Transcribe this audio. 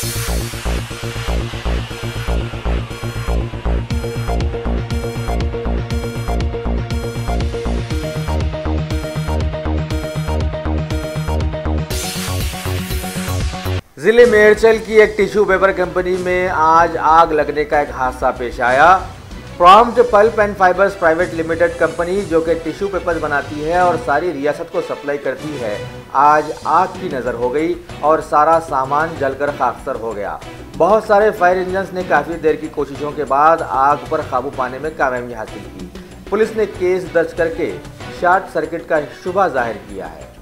जिले मेरचल की एक टिश्यू पेपर कंपनी में आज आग लगने का एक हादसा पेश आया। Prompt pulp and fibres private limited company, जो कि टिश्यू पेपर बनाती है और सारी रियासत को सप्लाई करती है, आज आग की नज़र हो गई और सारा सामान जलकर खाकसर हो गया। बहुत सारे फायर इंजन्स ने काफ़ी देर की कोशिशों के बाद आग पर काबू पाने में कामयाबी हासिल की। पुलिस ने केस दर्ज करके शॉर्ट सर्किट का शुबा जाहिर किया है।